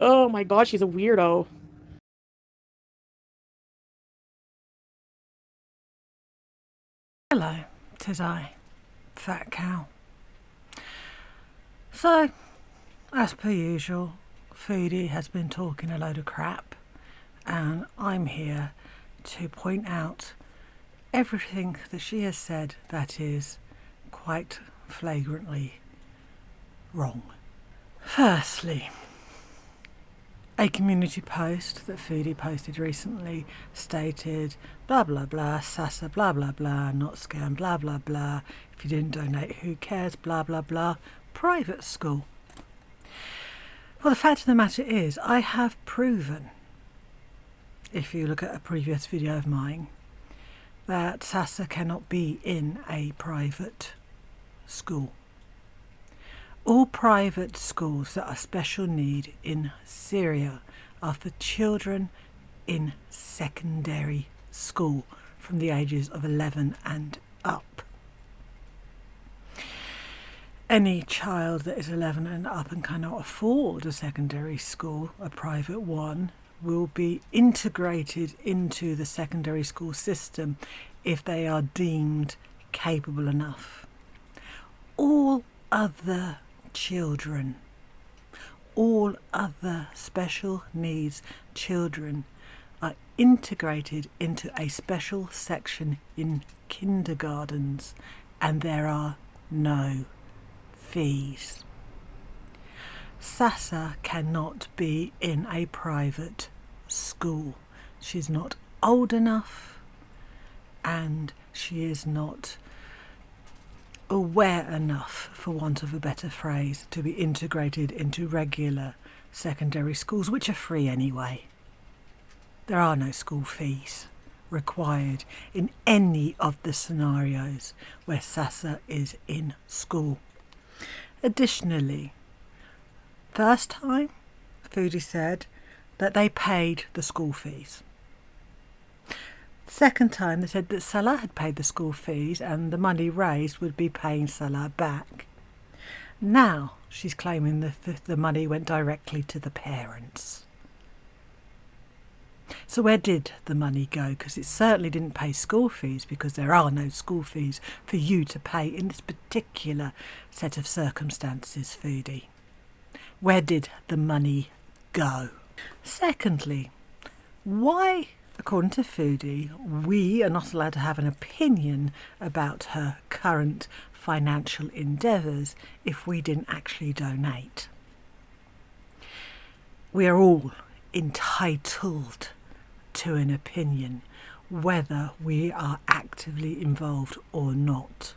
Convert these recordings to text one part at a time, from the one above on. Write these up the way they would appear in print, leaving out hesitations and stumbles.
Oh my god, she's a weirdo. Hello, said I, fat cow. So, as per usual, Foodie has been talking a load of crap, and I'm here to point out everything that she has said that is quite flagrantly wrong. Firstly, a community post that Foodie posted recently stated blah blah blah, Sasa blah blah blah, not scam blah blah blah, if you didn't donate who cares blah blah blah, private school. Well, the fact of the matter is, I have proven, if you look at a previous video of mine, that Sasa cannot be in a private school. All private schools that are special need in Syria are for children in secondary school from the ages of 11 and up. Any child that is 11 and up and cannot afford a secondary school, a private one, will be integrated into the secondary school system if they are deemed capable enough. All other children, all other special needs children are integrated into a special section in kindergartens, and there are no fees. Sasa cannot be in a private school. She's not old enough, and she is not aware enough, for want of a better phrase, to be integrated into regular secondary schools, which are free anyway. There are no school fees required in any of the scenarios where Sasa is in school. Additionally, first time, Foodie said that they paid the school fees. Second time, they said that Salah had paid the school fees and the money raised would be paying Salah back. Now she's claiming that the money went directly to the parents. So where did the money go? Because it certainly didn't pay school fees, because there are no school fees for you to pay in this particular set of circumstances, Foodie. Where did the money go? Secondly, why, according to Foodie, we are not allowed to have an opinion about her current financial endeavours if we didn't actually donate? We are all entitled to an opinion, whether we are actively involved or not.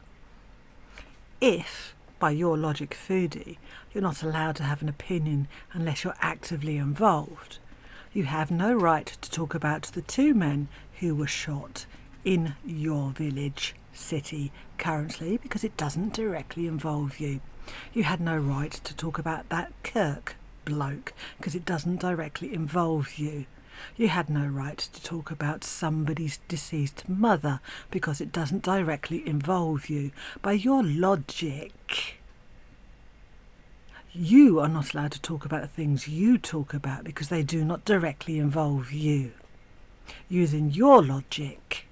If, by your logic, Foodie, you're not allowed to have an opinion unless you're actively involved, you have no right to talk about the two men who were shot in your village, city, currently, because it doesn't directly involve you. You had no right to talk about that Kirk bloke, because it doesn't directly involve you. You had no right to talk about somebody's deceased mother, because it doesn't directly involve you. By your logic, you are not allowed to talk about the things you talk about because they do not directly involve you. Using your logic,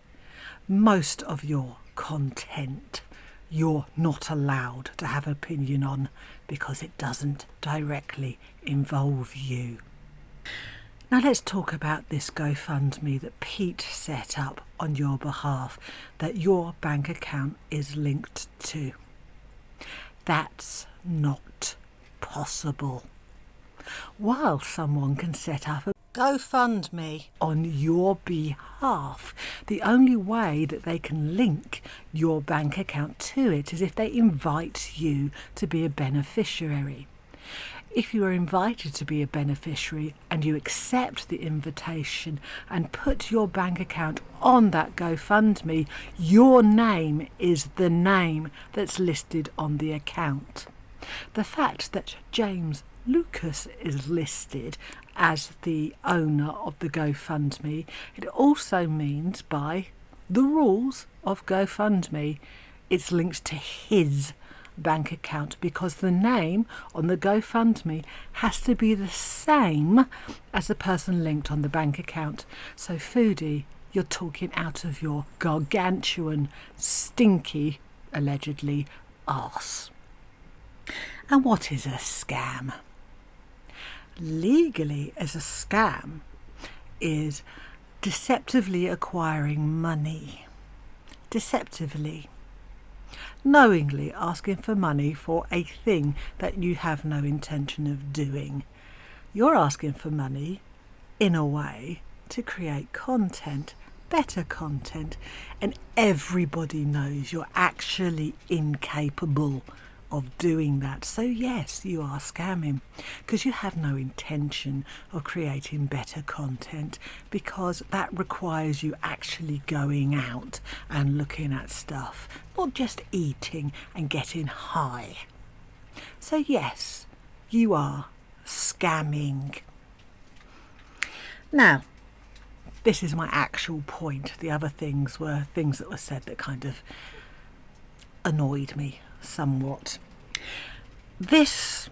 most of your content you're not allowed to have an opinion on because it doesn't directly involve you. Now let's talk about this GoFundMe that Pete set up on your behalf, that your bank account is linked to. That's not possible. While someone can set up a GoFundMe on your behalf, the only way that they can link your bank account to it is if they invite you to be a beneficiary. If you are invited to be a beneficiary and you accept the invitation and put your bank account on that GoFundMe, your name is the name that's listed on the account. The fact that James Lucas is listed as the owner of the GoFundMe, it also means, by the rules of GoFundMe, it's linked to his bank account, because the name on the GoFundMe has to be the same as the person linked on the bank account. So Foodie, you're talking out of your gargantuan, stinky, allegedly, arse. And what is a scam? Legally, as a scam, is deceptively acquiring money. Deceptively. Knowingly asking for money for a thing that you have no intention of doing. You're asking for money, in a way, to create content, better content, and everybody knows you're actually incapable of doing that. So yes, you are scamming, because you have no intention of creating better content, because that requires you actually going out and looking at stuff, not just eating and getting high. So yes, you are scamming. Now, this is my actual point. The other things were things that were said that kind of annoyed me somewhat. This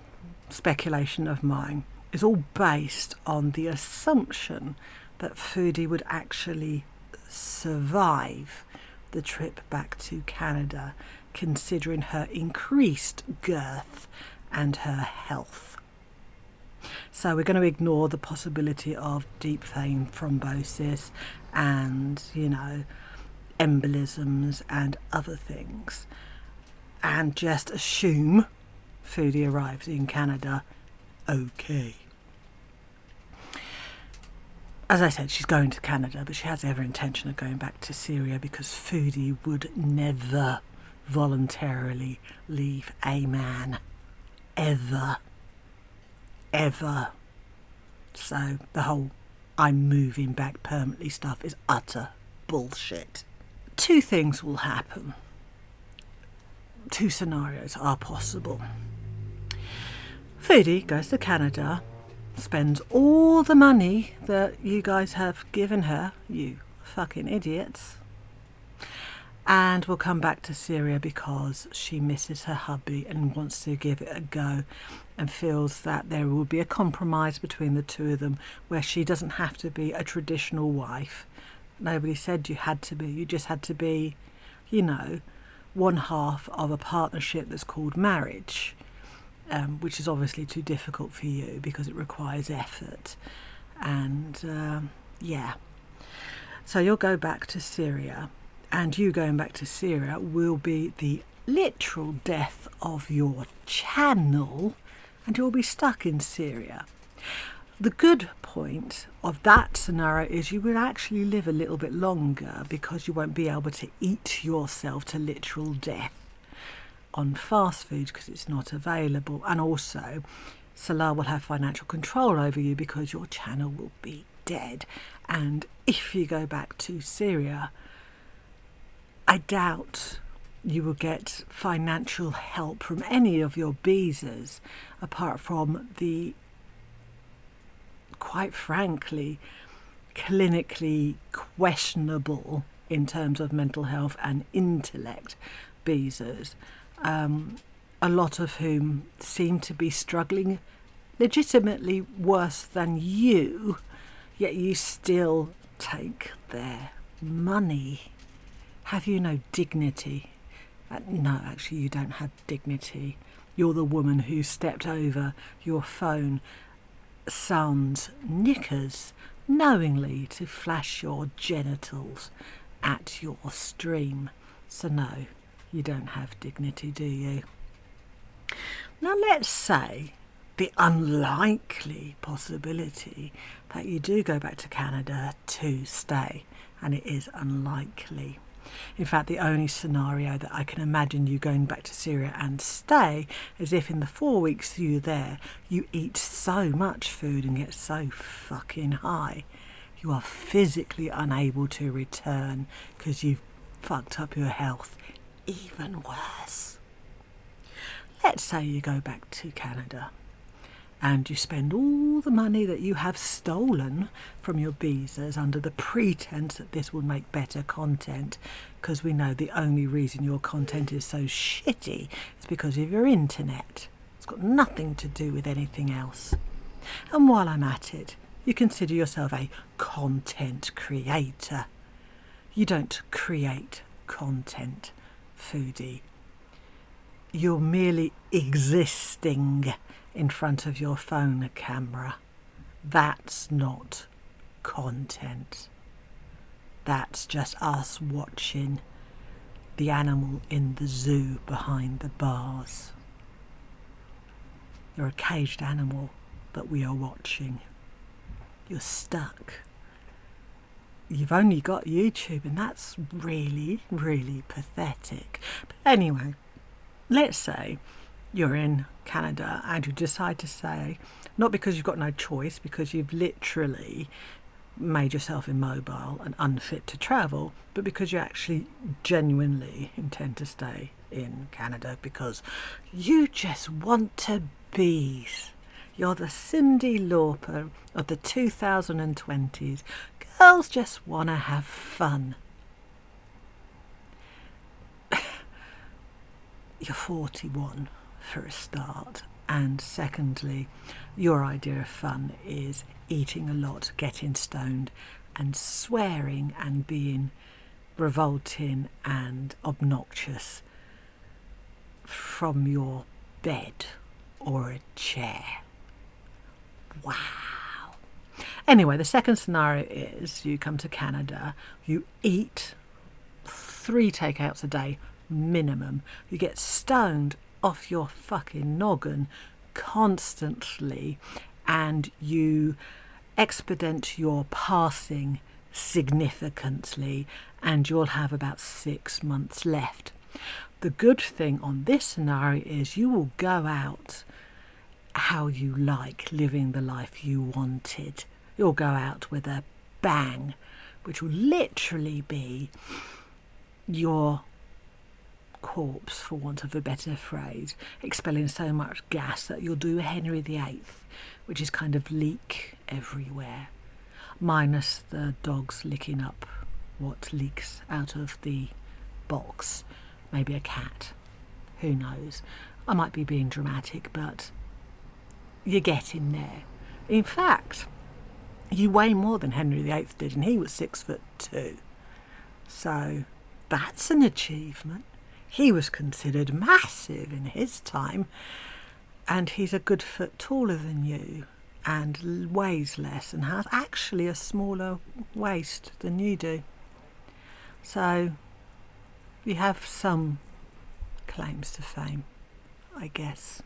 speculation of mine is all based on the assumption that Foodie would actually survive the trip back to Canada, considering her increased girth and her health. So we're going to ignore the possibility of deep vein thrombosis and, embolisms and other things, and just assume Foodie arrives in Canada okay. As I said, she's going to Canada, but she has every intention of going back to Syria, because Foodie would never voluntarily leave a man. Ever. Ever. So the whole I'm moving back permanently stuff is utter bullshit. Two things will happen. Two scenarios are possible. Foodie goes to Canada, spends all the money that you guys have given her, you fucking idiots, and will come back to Syria because she misses her hubby and wants to give it a go, and feels that there will be a compromise between the two of them where she doesn't have to be a traditional wife. Nobody said you had to be. You just had to be, one half of a partnership that's called marriage, which is obviously too difficult for you because it requires effort. And so you'll go back to Syria, and you going back to Syria will be the literal death of your channel, and you'll be stuck in Syria. The good point of that scenario is you will actually live a little bit longer, because you won't be able to eat yourself to literal death on fast food because it's not available. And also, Salah will have financial control over you because your channel will be dead. And if you go back to Syria, I doubt you will get financial help from any of your visas, apart from the, quite frankly, clinically questionable in terms of mental health and intellect visas, a lot of whom seem to be struggling legitimately worse than you, yet you still take their money. Have you no dignity? No, actually you don't have dignity. You're the woman who stepped over your phone son's knickers knowingly to flash your genitals at your stream. So no, you don't have dignity, do you? Now let's say the unlikely possibility that you do go back to Canada to stay, and it is unlikely. In fact, the only scenario that I can imagine you going back to Syria and stay is if in the 4 weeks you're there, you eat so much food and get so fucking high, you are physically unable to return because you've fucked up your health even worse. Let's say you go back to Canada and you spend all the money that you have stolen from your beezers under the pretense that this will make better content, because we know the only reason your content is so shitty is because of your internet. It's got nothing to do with anything else. And while I'm at it, you consider yourself a content creator. You don't create content, Foodie. You're merely existing in front of your phone camera. That's not content. That's just us watching the animal in the zoo behind the bars. You're a caged animal that we are watching. You're stuck. You've only got YouTube, and that's really, really pathetic. But anyway, let's say you're in Canada and you decide to say, not because you've got no choice, because you've literally made yourself immobile and unfit to travel, but because you actually genuinely intend to stay in Canada because you just want to be. You're the Cyndi Lauper of the 2020s. Girls just want to have fun. You're 41 for a start, and secondly, your idea of fun is eating a lot, getting stoned and swearing and being revolting and obnoxious from your bed or a chair. Wow. Anyway, the second scenario is you come to Canada, you eat 3 takeouts a day minimum, you get stoned off your fucking noggin constantly, and you expedite your passing significantly, and you'll have about 6 months left. The good thing on this scenario is you will go out how you like, living the life you wanted. You'll go out with a bang, which will literally be your corpse, for want of a better phrase, expelling so much gas that you'll do a Henry VIII, which is kind of leak everywhere, minus the dogs licking up what leaks out of the box. Maybe a cat, who knows. I might be being dramatic, but you're getting there. In fact, you weigh more than Henry VIII did, and he was 6'2". So that's an achievement. He was considered massive in his time, and he's a good foot taller than you and weighs less and has actually a smaller waist than you do. So you have some claims to fame, I guess.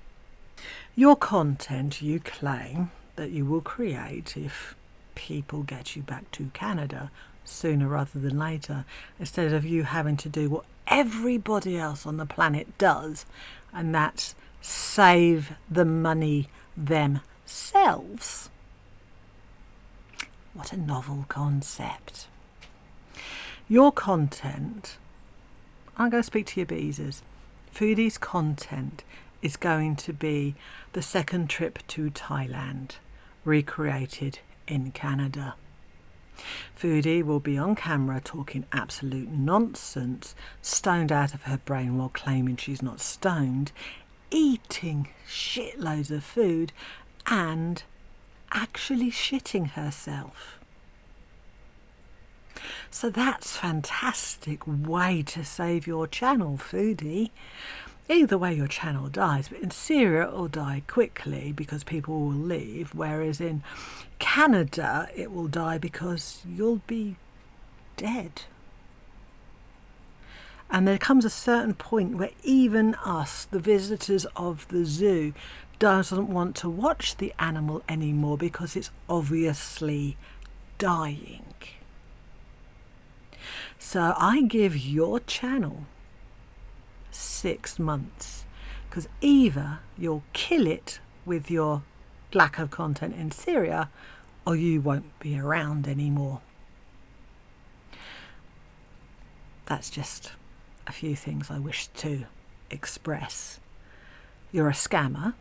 Your content, you claim that you will create if people get you back to Canada sooner rather than later, instead of you having to do what everybody else on the planet does, and that's save the money themselves. What a novel concept. Your content, I'm going to speak to your beezers. Foodie's content is going to be the second trip to Thailand, recreated in Canada. Foodie will be on camera talking absolute nonsense, stoned out of her brain while claiming she's not stoned, eating shitloads of food and actually shitting herself. So that's a fantastic way to save your channel, Foodie. Either way your channel dies, but in Syria it will die quickly because people will leave, whereas in Canada it will die because you'll be dead. And there comes a certain point where even us, the visitors of the zoo, doesn't want to watch the animal anymore because it's obviously dying. So I give your channel 6 months, because either you'll kill it with your lack of content in Syria, or you won't be around anymore. That's just a few things I wish to express. You're a scammer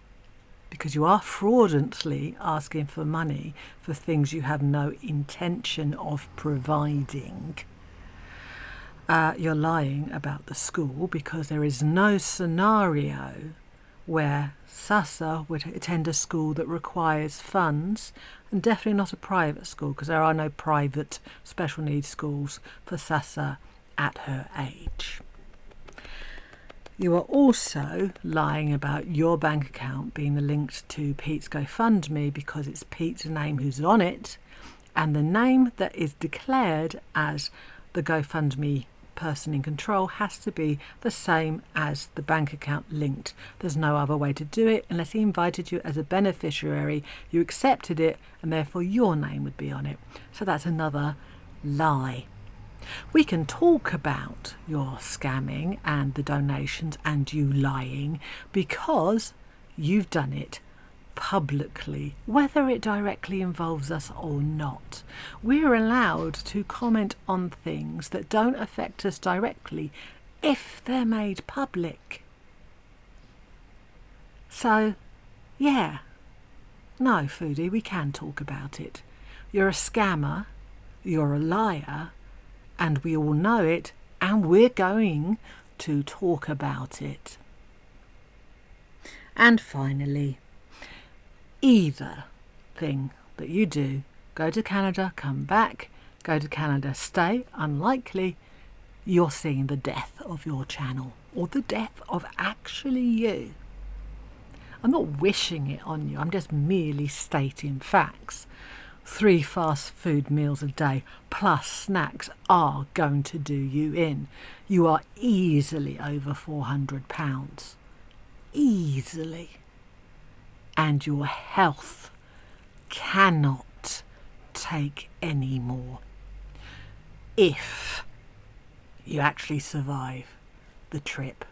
because you are fraudulently asking for money for things you have no intention of providing. You're lying about the school because there is no scenario where Sasa would attend a school that requires funds, and definitely not a private school, because there are no private special needs schools for Sasa at her age. You are also lying about your bank account being linked to Pete's GoFundMe because it's Pete's name who's on it, and the name that is declared as the GoFundMe person in control has to be the same as the bank account linked. There's no other way to do it unless he invited you as a beneficiary, you accepted it, and therefore your name would be on it. So that's another lie. We can talk about your scamming and the donations and you lying because you've done it publicly, whether it directly involves us or not. We're allowed to comment on things that don't affect us directly if they're made public. So, yeah, no, Foodie, we can talk about it. You're a scammer, you're a liar, and we all know it, and we're going to talk about it. And finally, either thing that you do, go to Canada, come back, go to Canada, stay, unlikely, you're seeing the death of your channel, or the death of actually you. I'm not wishing it on you, I'm just merely stating facts. 3 fast food meals a day plus snacks are going to do you in. You are easily over £400. Easily. And your health cannot take any more if you actually survive the trip.